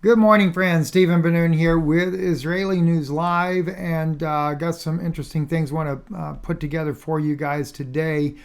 Good morning, friends. Stephen Ben-Nun here with Israeli News Live, and got some interesting things I want to put together for you guys today.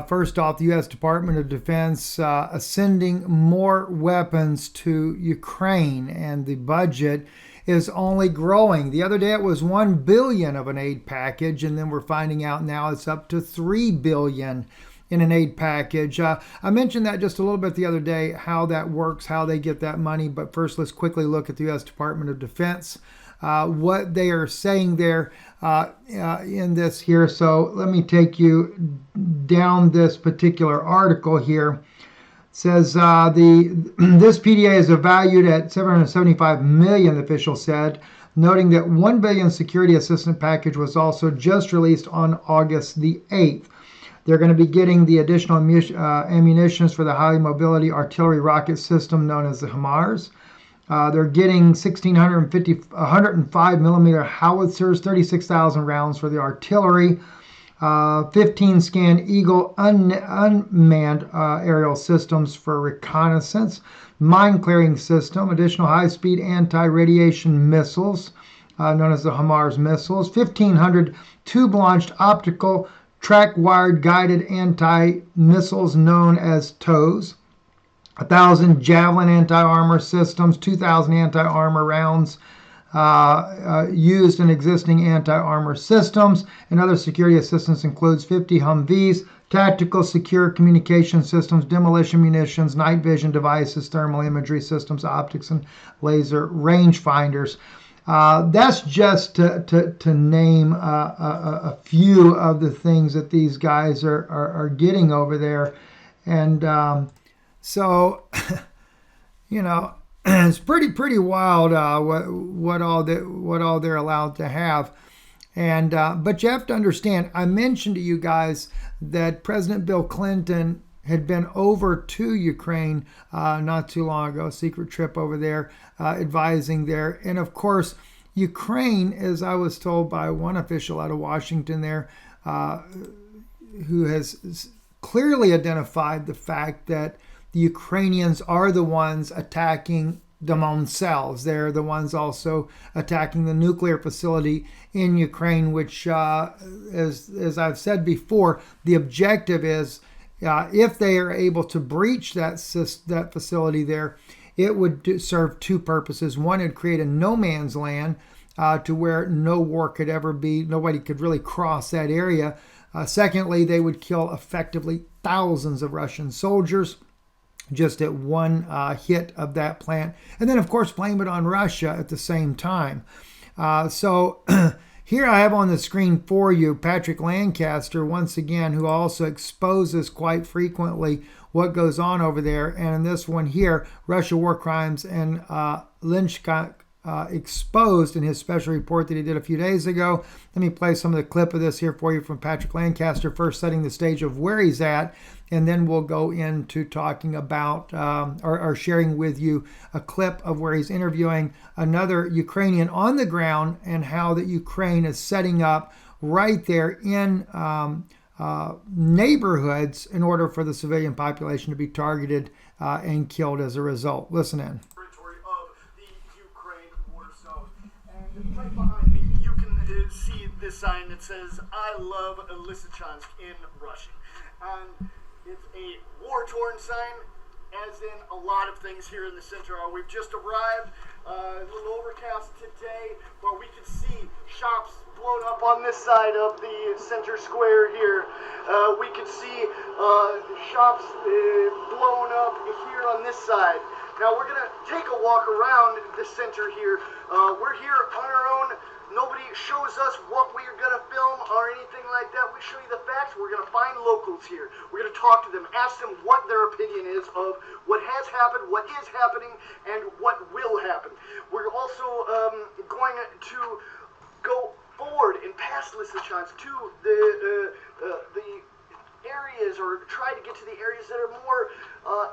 First off, the U.S. Department of Defense sending more weapons to Ukraine, and the budget is only growing. The other day it was $1 billion of an aid package, and then we're finding out now it's up to $3 billion in an aid package. I mentioned that just a little bit the other day, how that works, how they get that money. But first, let's quickly look at the U.S. Department of Defense, what they are saying there in this here. So let me take you down this particular article here. It says this PDA is valued at $775 million, the official said, noting that $1 billion security assistance package was also just released on August the 8th. They're going to be getting the additional ammunitions for the high mobility artillery rocket system known as the HIMARS. They're getting 1,605 millimeter howitzers, 36,000 rounds for the artillery, 15 Scan Eagle unmanned aerial systems for reconnaissance, mine clearing system, additional high-speed anti-radiation missiles known as the HIMARS missiles, 1,500 tube-launched optical track-wired guided anti-missiles known as TOWs, 1,000 Javelin anti-armor systems, 2,000 anti-armor rounds used in existing anti-armor systems, and other security assistance includes 50 Humvees, tactical secure communication systems, demolition munitions, night vision devices, thermal imagery systems, optics, and laser rangefinders. That's just to name a few of the things that these guys are getting over there. And so, it's pretty wild what all they're allowed to have. And but you have to understand, I mentioned to you guys that President Bill Clinton had been over to Ukraine not too long ago, secret trip over there, advising there. And of course, Ukraine, as I was told by one official out of Washington there, who has clearly identified the fact that the Ukrainians are the ones attacking themselves. They're the ones also attacking the nuclear facility in Ukraine, which, as I've said before, the objective is, if they are able to breach that facility there, it would serve two purposes. One, it'd create a no man's land to where no war could ever be. Nobody could really cross that area. Secondly, they would kill effectively thousands of Russian soldiers just at one hit of that plant. And then, of course, blame it on Russia at the same time. So here I have on the screen for you Patrick Lancaster, once again, who also exposes quite frequently what goes on over there. And in this one here, Russia War Crimes and Lysychansk exposed in his special report that he did a few days ago. Let me play some of the clip of this here for you from Patrick Lancaster, first setting the stage of where he's at, and then we'll go into talking about or sharing with you a clip of where he's interviewing another Ukrainian on the ground and how that Ukraine is setting up right there in neighborhoods in order for the civilian population to be targeted and killed as a result. Listen in. Right behind me, you can see this sign that says, "I love Lysychansk" in Russian. And it's a war-torn sign, as in a lot of things here in the center are. We've just arrived, a little overcast today, where we can see shops blown up on this side of the center square here. We can see shops blown up here on this side. Now we're going to take a walk around the center here. We're here on our own. Nobody shows us what we're going to film or anything like that. We show you the facts. We're going to find locals here. We're going to talk to them, ask them what their opinion is of what has happened, what is happening, and what will happen. We're also going to go forward and past Lysychansk to the areas, or try to get to the areas that are more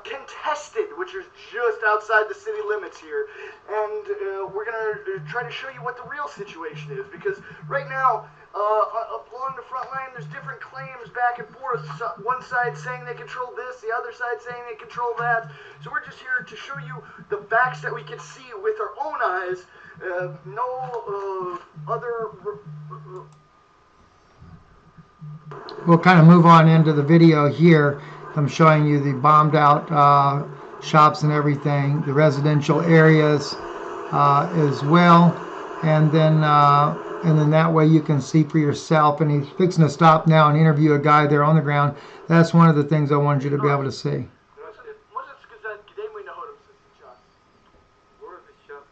contested, which is just outside the city limits here. And we're going to try to show you what the real situation is, because right now a along the front line, there's different claims back and forth. So one side saying they control this, the other side saying they control that. So we're just here to show you the facts that we can see with our own eyes. No other... We'll kind of move on into the video here. I'm showing you the bombed out shops and everything, the residential areas as well. And then that way you can see for yourself. And he's fixing to stop now and interview a guy there on the ground. That's one of the things I wanted you to be able to see. Можешь сказать, где мы находимся сейчас? Город Lysychansk.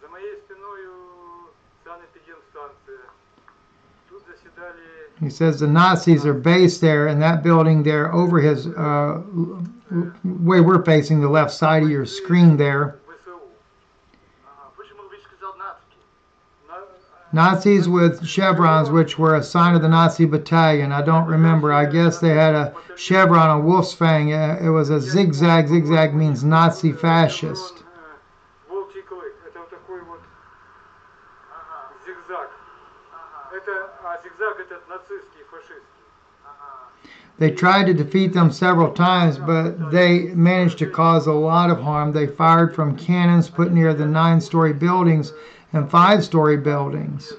За моей спиною санэпидемстанция. Тут заседали... He says the Nazis are based there in that building there over his way we're facing, the left side of your screen there. Почему вы сказал нацики? Nazis with chevrons, which were a sign of the Nazi battalion. I don't remember. I guess they had a chevron, a wolf's fang. It was a zigzag. Zigzag means Nazi fascist. Волчий клык. Это вот такой вот зигзаг. А зигзаг это нацистский, фашистский. They tried to defeat them several times, but they managed to cause a lot of harm. They fired from cannons put near the 9-story buildings and 5-story buildings.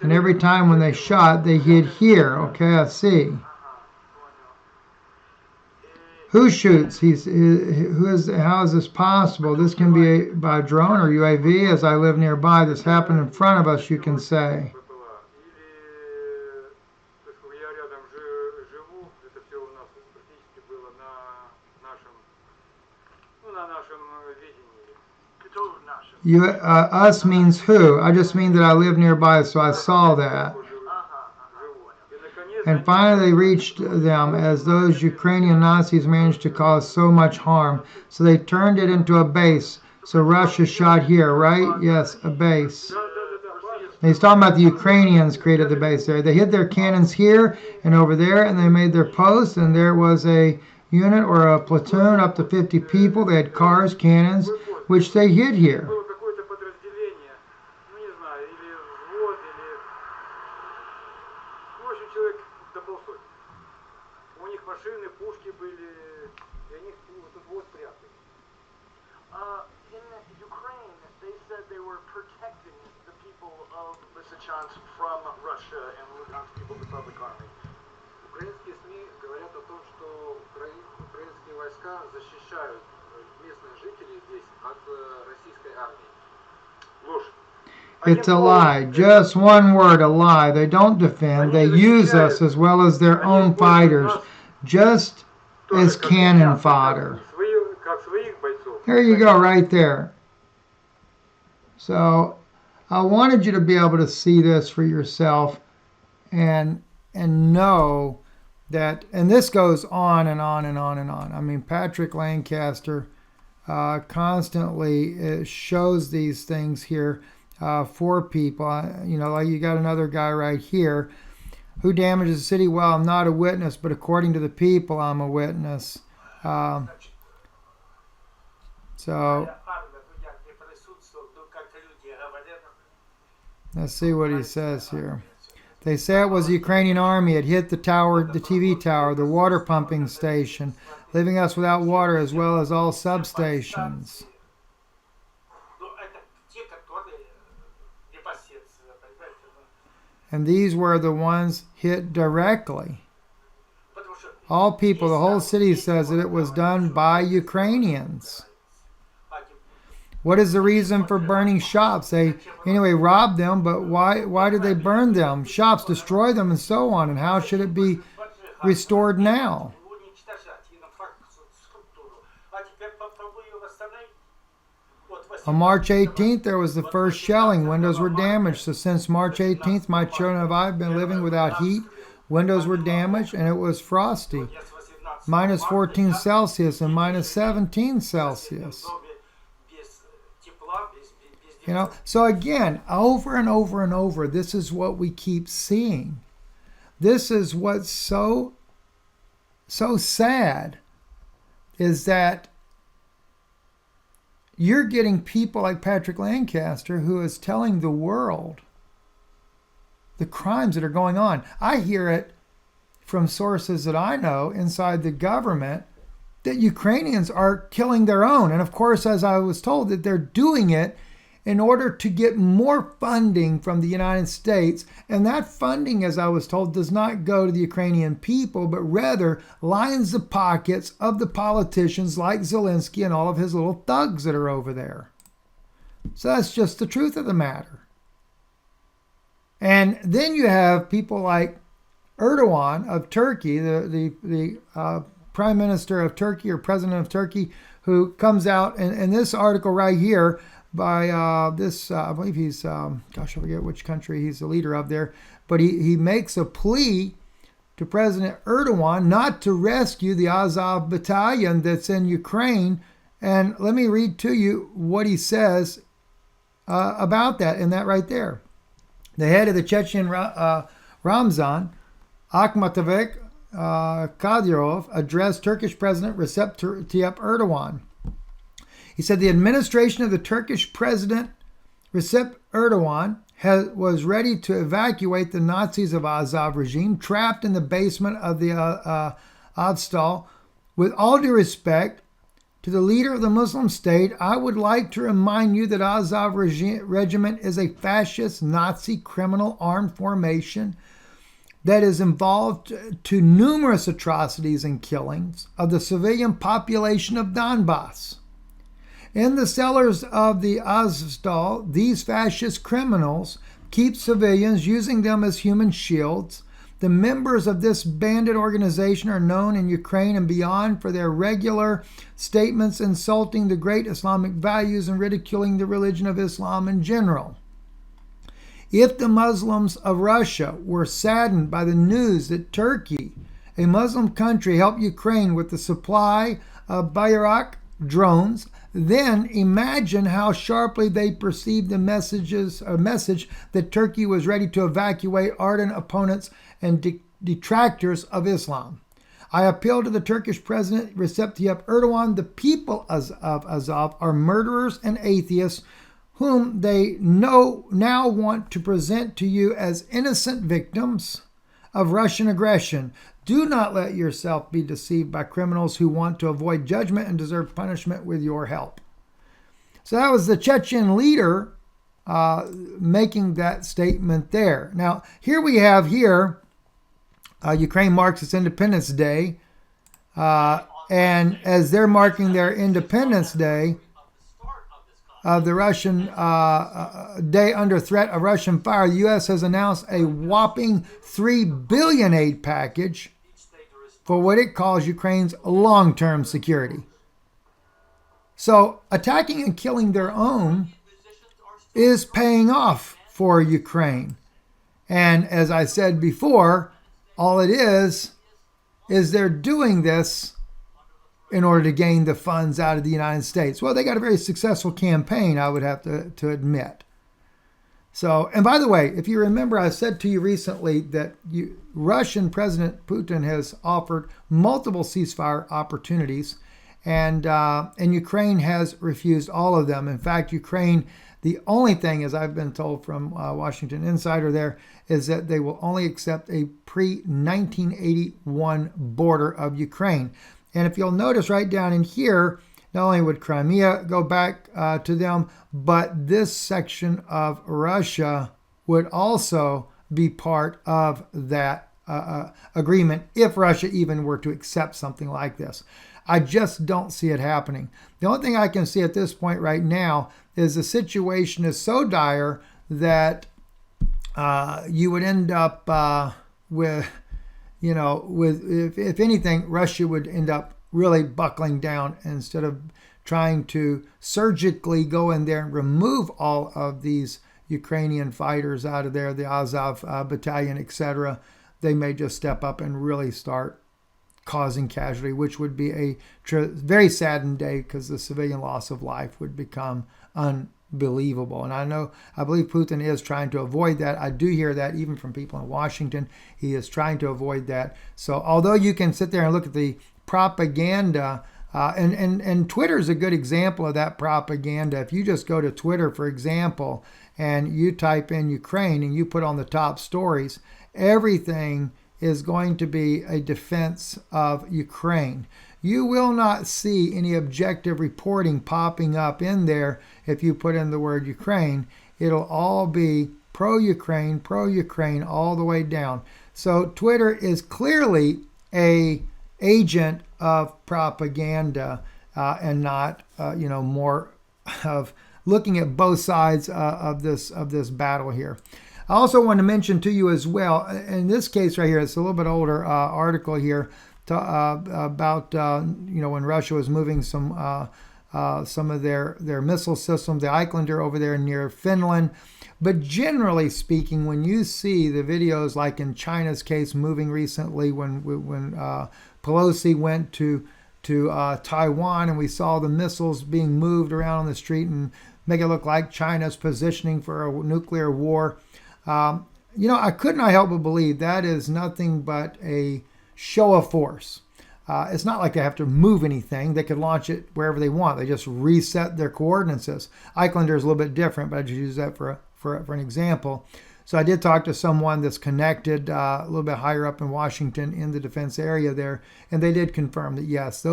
And every time when they shot, they hit here. Okay, I see. Who shoots? How is this possible? This can be by drone or UAV. As I live nearby, this happened in front of us, you can say. Us means who? I just mean that I live nearby, so I saw that. And finally they reached them as those Ukrainian Nazis managed to cause so much harm. So they turned it into a base. So Russia shot here, right? Yes, a base. And he's talking about the Ukrainians created the base there. They hid their cannons here and over there, and they made their posts, and there was a unit or a platoon up to 50 people. They had cars, cannons, which they hid here. In Ukraine, they said they were protecting the people of Lysychansk from Russia and Lugansk People's Republic Army. Украинские СМИ говорят о том, что украинские войска защищают местных жителей здесь от российской армии. Ложь. It's a lie. Just one word, a lie. They don't defend. They use us as well as their own fighters, just as cannon fodder. There you go, right there. So I wanted you to be able to see this for yourself and know that, and this goes on and on and on and on. I mean, Patrick Lancaster constantly shows these things here for people. You know, like you got another guy right here who damages the city. Well, I'm not a witness, but according to the people, I'm a witness. So let's see what he says here. They say it was the Ukrainian army. It hit the tower, the TV tower, the water pumping station, leaving us without water as well as all substations. And these were the ones hit directly. All people, the whole city says that it was done by Ukrainians. What is the reason for burning shops? They, anyway, robbed them, but why did they burn them? Shops, destroy them, and so on. And how should it be restored now? On March 18th, there was the first shelling. Windows were damaged. So since March 18th, my children and I have been living without heat. Windows were damaged, and it was frosty. Minus 14 Celsius and minus 17 Celsius. You know, so again, over and over and over, this is what we keep seeing. This is what's so sad, is that you're getting people like Patrick Lancaster who is telling the world the crimes that are going on. I hear it from sources that I know inside the government that Ukrainians are killing their own. And of course, as I was told, that they're doing it in order to get more funding from the United States. And that funding, as I was told, does not go to the Ukrainian people, but rather lines the pockets of the politicians like Zelensky and all of his little thugs that are over there. So that's just the truth of the matter. And then you have people like Erdogan of Turkey, the Prime Minister of Turkey or President of Turkey, who comes out in this article right here by I believe he's, I forget which country he's the leader of there, but he makes a plea to President Erdogan not to rescue the Azov battalion that's in Ukraine. And let me read to you what he says about that, and that right there. The head of the Chechen Ramzan, Akhmatovich Kadyrov, addressed Turkish President Recep Tayyip Erdogan. He said the administration of the Turkish President Recep Erdogan was ready to evacuate the Nazis of Azov regime trapped in the basement of the Azov. With all due respect to the leader of the Muslim state, I would like to remind you that Azov regiment is a fascist Nazi criminal armed formation that is involved to numerous atrocities and killings of the civilian population of Donbass. In the cellars of the Azov, these fascist criminals keep civilians, using them as human shields. The members of this bandit organization are known in Ukraine and beyond for their regular statements insulting the great Islamic values and ridiculing the religion of Islam in general. If the Muslims of Russia were saddened by the news that Turkey, a Muslim country, helped Ukraine with the supply of Bayrak drones, then imagine how sharply they perceived the message that Turkey was ready to evacuate ardent opponents and detractors of Islam. I appeal to the Turkish President Recep Tayyip Erdogan. The people of Azov are murderers and atheists whom they now want to present to you as innocent victims of Russian aggression. Do not let yourself be deceived by criminals who want to avoid judgment and deserve punishment with your help. So that was the Chechen leader making that statement there. Now, here we have Ukraine marks its Independence Day. And as they're marking their Independence Day, the Russian day under threat of Russian fire, the U.S. has announced a whopping $3 billion aid package for what it calls Ukraine's long-term security. So attacking and killing their own is paying off for Ukraine. And as I said before, all it is they're doing this in order to gain the funds out of the United States. Well, they got a very successful campaign, I would have to admit. So, and by the way, if you remember, I said to you recently that Russian President Putin has offered multiple ceasefire opportunities, and Ukraine has refused all of them. In fact, Ukraine, the only thing, as I've been told from Washington Insider there, is that they will only accept a pre-1981 border of Ukraine. And if you'll notice right down in here, not only would Crimea go back to them, but this section of Russia would also be part of that agreement if Russia even were to accept something like this. I just don't see it happening. The only thing I can see at this point right now is the situation is so dire that you would end up with if anything, Russia would end up really buckling down instead of trying to surgically go in there and remove all of these Ukrainian fighters out of there, the Azov battalion, etc. They may just step up and really start causing casualty, which would be a very saddened day because the civilian loss of life would become unbelievable. And I believe Putin is trying to avoid that. I do hear that even from people in Washington. He is trying to avoid that. So although you can sit there and look at the propaganda, and Twitter is a good example of that propaganda. If you just go to Twitter, for example, and you type in Ukraine and you put on the top stories, everything is going to be a defense of Ukraine. You will not see any objective reporting popping up in there if you put in the word Ukraine. It'll all be pro-Ukraine all the way down. So Twitter is clearly a agent of propaganda and not, more of looking at both sides of this battle here. I also want to mention to you as well, in this case right here, it's a little bit older article here about when Russia was moving some of their missile systems, the Eiklander over there near Finland. But generally speaking, when you see the videos, like in China's case, moving recently when Pelosi went to Taiwan, and we saw the missiles being moved around on the street and make it look like China's positioning for a nuclear war. I could not help but believe that is nothing but a show of force. It's not like they have to move anything. They could launch it wherever they want. They just reset their coordinates. Eiklander is a little bit different, but I just use that for an example. So I did talk to someone that's connected a little bit higher up in Washington in the defense area there, and they did confirm that, yes,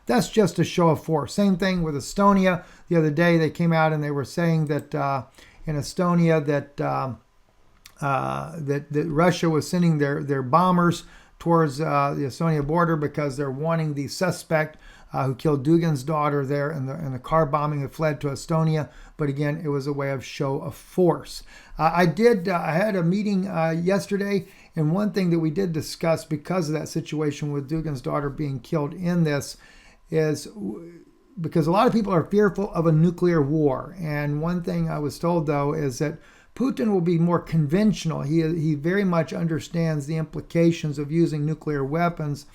that's just a show of force. Same thing with Estonia. The other day they came out and they were saying that in Estonia that Russia was sending their bombers towards the Estonia border because they're wanting the suspect who killed Dugin's daughter there in the car bombing that fled to Estonia. But again, it was a way of show of force. I had a meeting yesterday, and one thing that we did discuss because of that situation with Dugin's daughter being killed in this is because a lot of people are fearful of a nuclear war. And one thing I was told, though, is that Putin will be more conventional. He very much understands the implications of using nuclear weapons.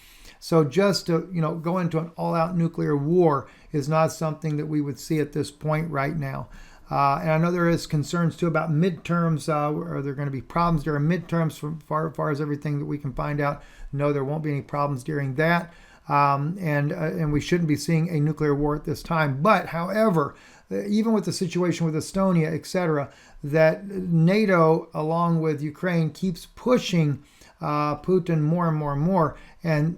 So just to go into an all-out nuclear war is not something that we would see at this point right now. And I know there is concerns too about midterms. Are there going to be problems during midterms? From far as everything that we can find out, no, there won't be any problems during that. And we shouldn't be seeing a nuclear war at this time. But however, even with the situation with Estonia, etc., that NATO, along with Ukraine, keeps pushing Putin more and more and more. And,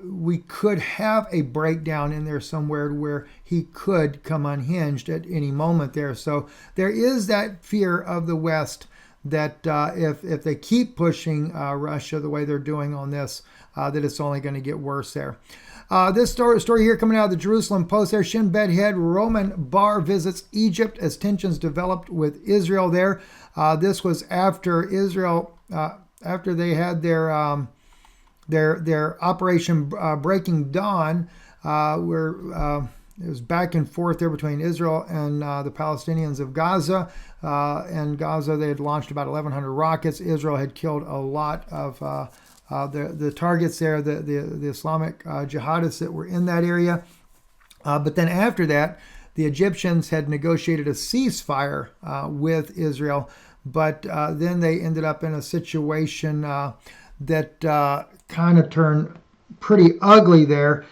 we could have a breakdown in there somewhere where he could come unhinged at any moment there. So there is that fear of the West that if they keep pushing Russia the way they're doing on this, that it's only going to get worse there. This story here coming out of the Jerusalem Post there. Shin Bet head Roman Bar visits Egypt as tensions developed with Israel there. This was after Israel, after they had their Operation Breaking Dawn, where it was back and forth there between Israel and the Palestinians of Gaza. And Gaza, they had launched about 1,100 rockets. Israel had killed a lot of the targets there, the Islamic jihadists that were in that area. But then after that, the Egyptians had negotiated a ceasefire with Israel. But then they ended up in a situation that kind of turned pretty ugly there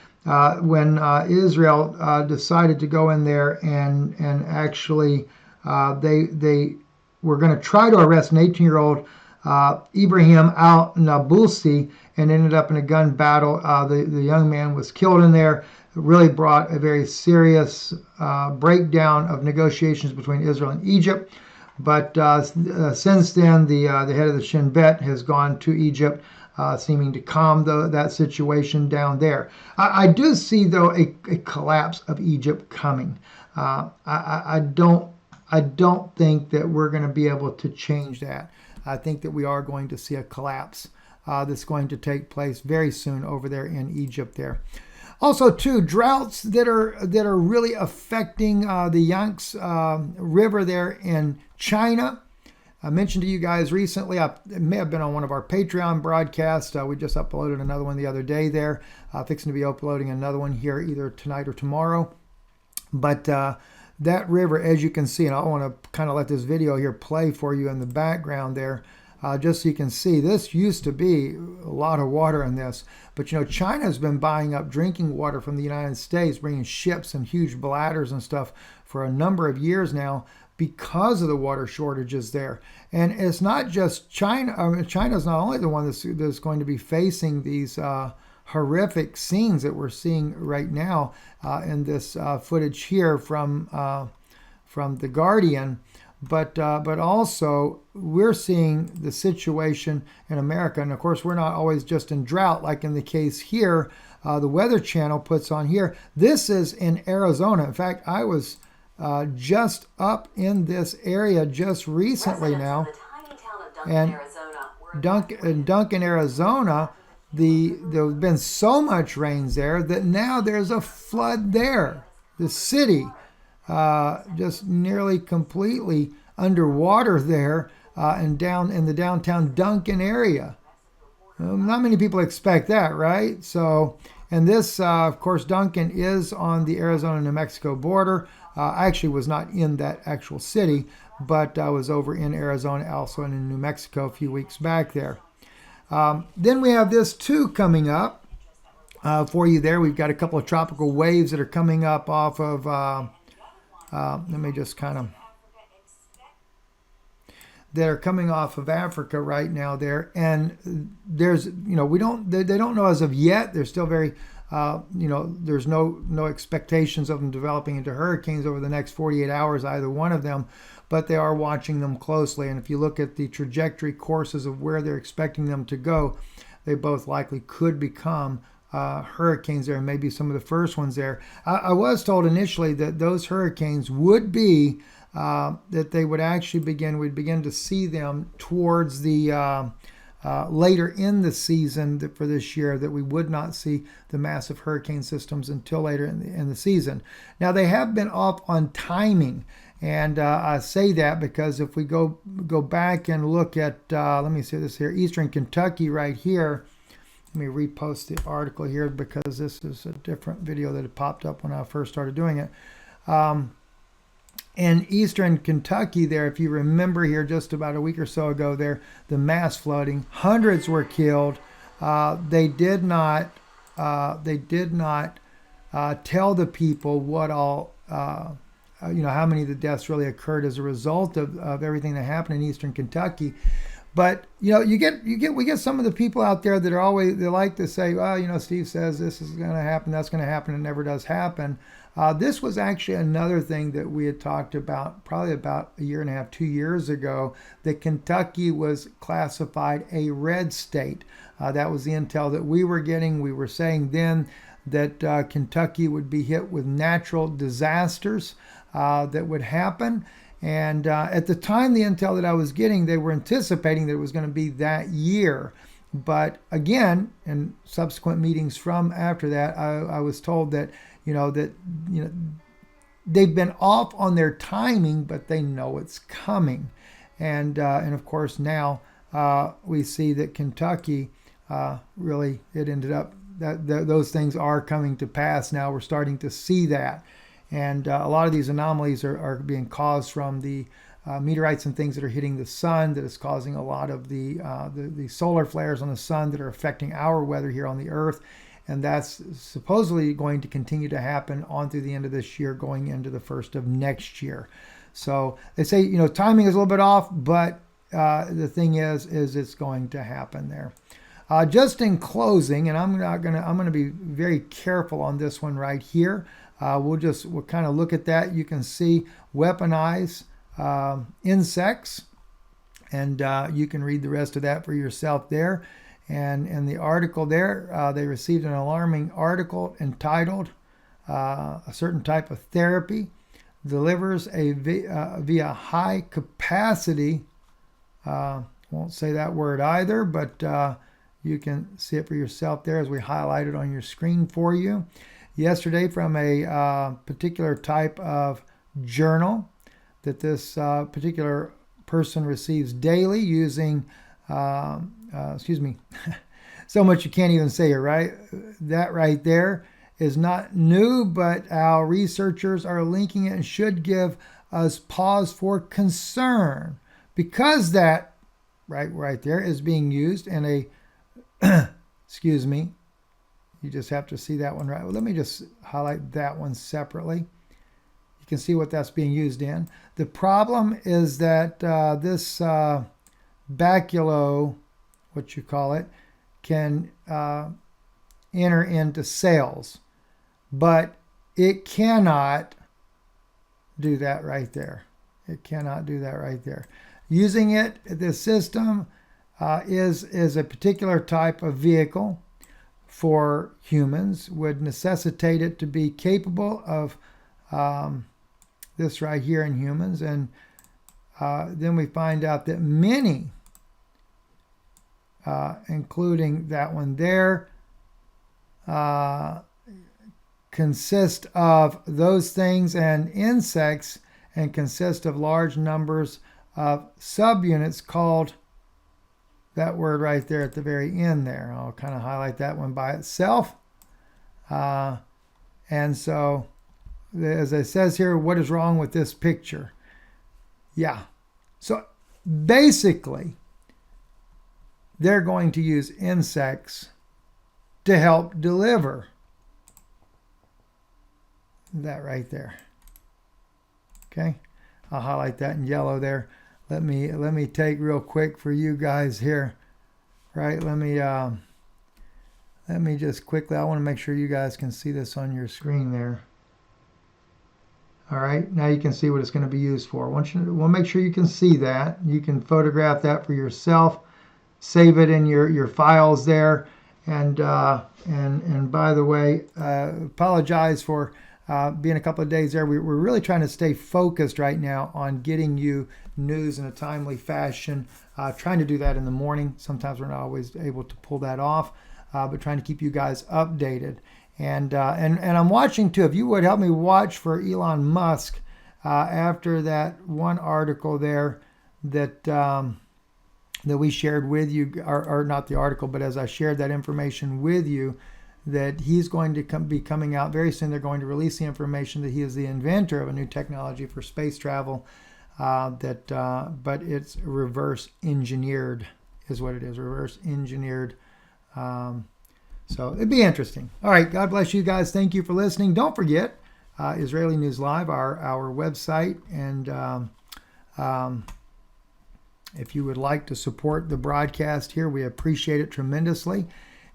when Israel decided to go in there and actually they were going to try to arrest an 18-year-old Ibrahim al-Nabulsi, and ended up in a gun battle. The young man was killed in there. It really brought a very serious breakdown of negotiations between Israel and Egypt. But since then, the head of the Shin Bet has gone to Egypt, seeming to calm that situation down there. I do see, though, a collapse of Egypt coming. I don't think that we're going to be able to change that. I think that we are going to see a collapse that's going to take place very soon over there in Egypt there. Also, too, droughts that are really affecting the Yangtze River there in China. I mentioned to you guys recently, it may have been on one of our Patreon broadcasts. We just uploaded another one the other day there. Fixing to be uploading another one here either tonight or tomorrow. But that river, as you can see, and I want to kind of let this video here play for you in the background there, just so you can see, this used to be a lot of water in this. But, China's been buying up drinking water from the United States, bringing ships and huge bladders and stuff for a number of years now, because of the water shortages there. And it's not just China. I mean, China's not only the one that's going to be facing these horrific scenes that we're seeing right now in this footage here from The Guardian, but also we're seeing the situation in America. And of course, we're not always just in drought, like in the case here. The Weather Channel puts on here. This is in Arizona. In fact, I was just up in this area just recently now. And Duncan, Arizona, there's been so much rains there that now there's a flood there. The city just nearly completely underwater there and down in the downtown Duncan area. Not many people expect that, right? So, and this, of course, Duncan is on the Arizona-New Mexico border. I actually was not in that actual city, but I was over in Arizona, also in New Mexico a few weeks back there. Then we have this too coming up for you there. We've got a couple of tropical waves that are coming up off of, let me just kind of, that are coming off of Africa right now there. And there's, they don't know as of yet. They're still very, there's no expectations of them developing into hurricanes over the next 48 hours, either one of them, but they are watching them closely. And if you look at the trajectory courses of where they're expecting them to go, they both likely could become hurricanes there, and maybe some of the first ones there. I was told initially that those hurricanes would be that they would actually we'd begin to see them towards the later in the season for this year, that we would not see the massive hurricane systems until later in the season. Now, they have been off on timing, and I say that because if we go back and look at, let me see this here, Eastern Kentucky right here. Let me repost the article here because this is a different video that had popped up when I first started doing it. In Eastern Kentucky there, if you remember here just about a week or so ago there, the mass flooding, hundreds were killed. They did not tell the people what all, how many of the deaths really occurred as a result of everything that happened in Eastern Kentucky. But, we get some of the people out there that they like to say, well, Steve says this is going to happen, that's going to happen, it never does happen. This was actually another thing that we had talked about probably about a year and a half, 2 years ago, that Kentucky was classified a red state. That was the intel that we were getting. We were saying then that Kentucky would be hit with natural disasters that would happen. And at the time, the intel that I was getting, they were anticipating that it was going to be that year. But again, in subsequent meetings from after that, I was told that, they've been off on their timing, but they know it's coming. And of course, now we see that Kentucky really, it ended up that those things are coming to pass. Now we're starting to see that. And a lot of these anomalies are being caused from the meteorites and things that are hitting the sun, that is causing a lot of the solar flares on the sun that are affecting our weather here on the earth. And that's supposedly going to continue to happen on through the end of this year, going into the first of next year. So they say, timing is a little bit off, but the thing is it's going to happen there. Just in closing, and I'm going to be very careful on this one right here. We'll kind of look at that. You can see weaponized insects, and you can read the rest of that for yourself there. And in the article there, they received an alarming article entitled "A Certain Type of Therapy Delivers via High Capacity." Won't say that word either, but you can see it for yourself there as we highlight it on your screen for you. Yesterday, from a particular type of journal that this particular person receives daily using, so much you can't even say it, right? That right there is not new, but our researchers are linking it and should give us pause for concern, because that right there is being used in a, you just have to see that one right. Well, let me just highlight that one separately. You can see what that's being used in. The problem is that this baculo, what you call it, can enter into cells, but it cannot do that right there. It cannot do that right there. Using it, this system is a particular type of vehicle for humans, would necessitate it to be capable of this right here in humans. And then we find out that many, including that one there, consist of those things and insects, and consist of large numbers of subunits called, that word right there at the very end there. I'll kind of highlight that one by itself. And so, as it says here, what is wrong with this picture? Yeah. So basically, they're going to use insects to help deliver that right there. Okay. I'll highlight that in yellow there. Let me take real quick for you guys here, right? Let me just quickly, I want to make sure you guys can see this on your screen there. All right, now you can see what it's going to be used for. We'll make sure you can see that. You can photograph that for yourself, save it in your files there, and by the way, apologize for being a couple of days there. We're really trying to stay focused right now on getting you news in a timely fashion. Trying to do that in the morning. Sometimes we're not always able to pull that off, but trying to keep you guys updated. And I'm watching too. If you would help me watch for Elon Musk after that one article there that that we shared with you, or not the article, but as I shared that information with you, that he's going to be coming out very soon. They're going to release the information that he is the inventor of a new technology for space travel, but it's reverse engineered is what it is, reverse engineered. So it'd be interesting. All right, God bless you guys. Thank you for listening. Don't forget, Israeli News Live, our website, and if you would like to support the broadcast here, we appreciate it tremendously.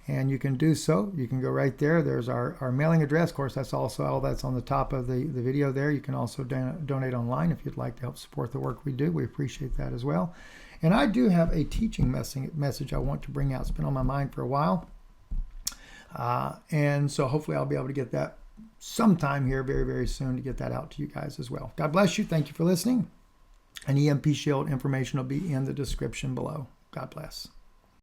And you can do so. You can go right there. There's our mailing address. Of course, that's also all that's on the top of the video there. You can also donate online if you'd like to help support the work we do. We appreciate that as well. And I do have a teaching message I want to bring out. It's been on my mind for a while. And so hopefully I'll be able to get that sometime here very, very soon to get that out to you guys as well. God bless you. Thank you for listening. An EMP Shield information will be in the description below. God bless.